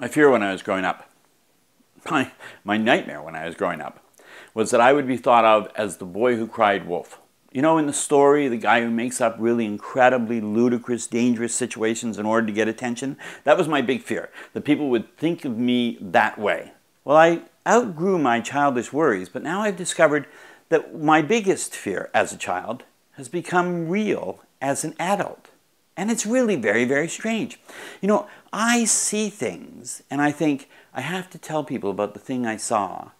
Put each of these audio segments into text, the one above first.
My fear when I was growing up, my nightmare when I was growing up, was that I would be thought of as the boy who cried wolf. You know, in the story, the guy who makes up really incredibly ludicrous, dangerous situations in order to get attention. That was my big fear, that people would think of me that way. Well, I outgrew my childish worries, but now I've discovered that my biggest fear as a child has become real as an adult. And it's really very, very strange. You know, I see things and I think, I have to tell people about the thing I saw.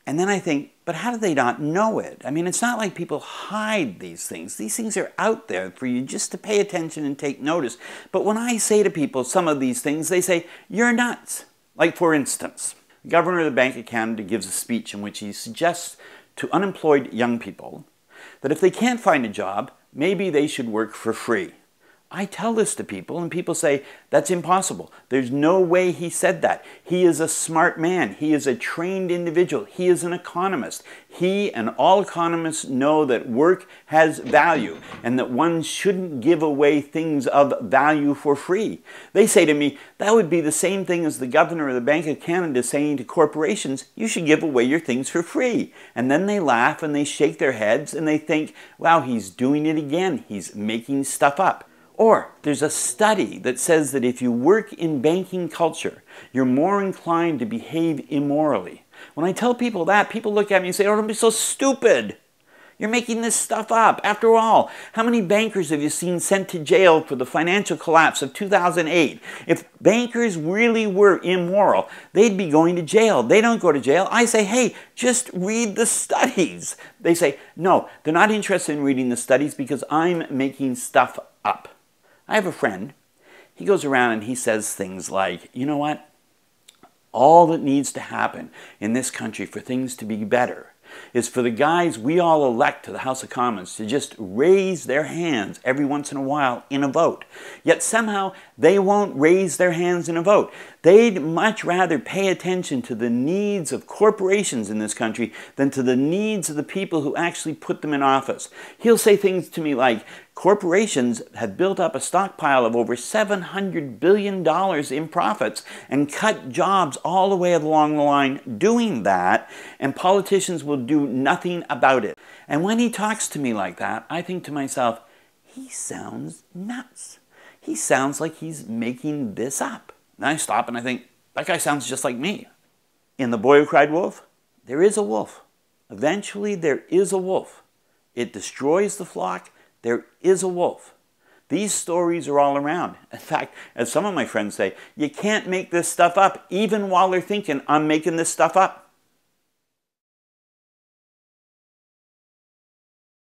And then I think, but how do they not know it? I mean, it's not like people hide these things. These things are out there for you just to pay attention and take notice. But when I say to people some of these things, they say, you're nuts. Like, for instance, the Governor of the Bank of Canada gives a speech in which he suggests to unemployed young people that if they can't find a job, maybe they should work for free. I tell this to people and people say, that's impossible. There's no way he said that. He is a smart man. He is a trained individual. He is an economist. He and all economists know that work has value and that one shouldn't give away things of value for free. They say to me, that would be the same thing as the Governor of the Bank of Canada saying to corporations, you should give away your things for free. And then they laugh and they shake their heads and they think, wow, he's doing it again. He's making stuff up. Or there's a study that says that if you work in banking culture, you're more inclined to behave immorally. When I tell people that, people look at me and say, oh, don't be so stupid. You're making this stuff up. After all, how many bankers have you seen sent to jail for the financial collapse of 2008? If bankers really were immoral, they'd be going to jail. They don't go to jail. I say, hey, just read the studies. They say, no, they're not interested in reading the studies because I'm making stuff up. I have a friend, he goes around and he says things like, you know what? All that needs to happen in this country for things to be better is for the guys we all elect to the House of Commons to just raise their hands every once in a while in a vote. Yet somehow they won't raise their hands in a vote. They'd much rather pay attention to the needs of corporations in this country than to the needs of the people who actually put them in office. He'll say things to me like, corporations have built up a stockpile of over $700 billion in profits and cut jobs all the way along the line doing that, and politicians will do nothing about it. And when he talks to me like that, I think to myself, he sounds nuts. He sounds like he's making this up. And I stop and I think, that guy sounds just like me. In The Boy Who Cried Wolf, there is a wolf. Eventually there is a wolf. It destroys the flock. There is a wolf. These stories are all around. In fact, as some of my friends say, you can't make this stuff up even while they're thinking, I'm making this stuff up.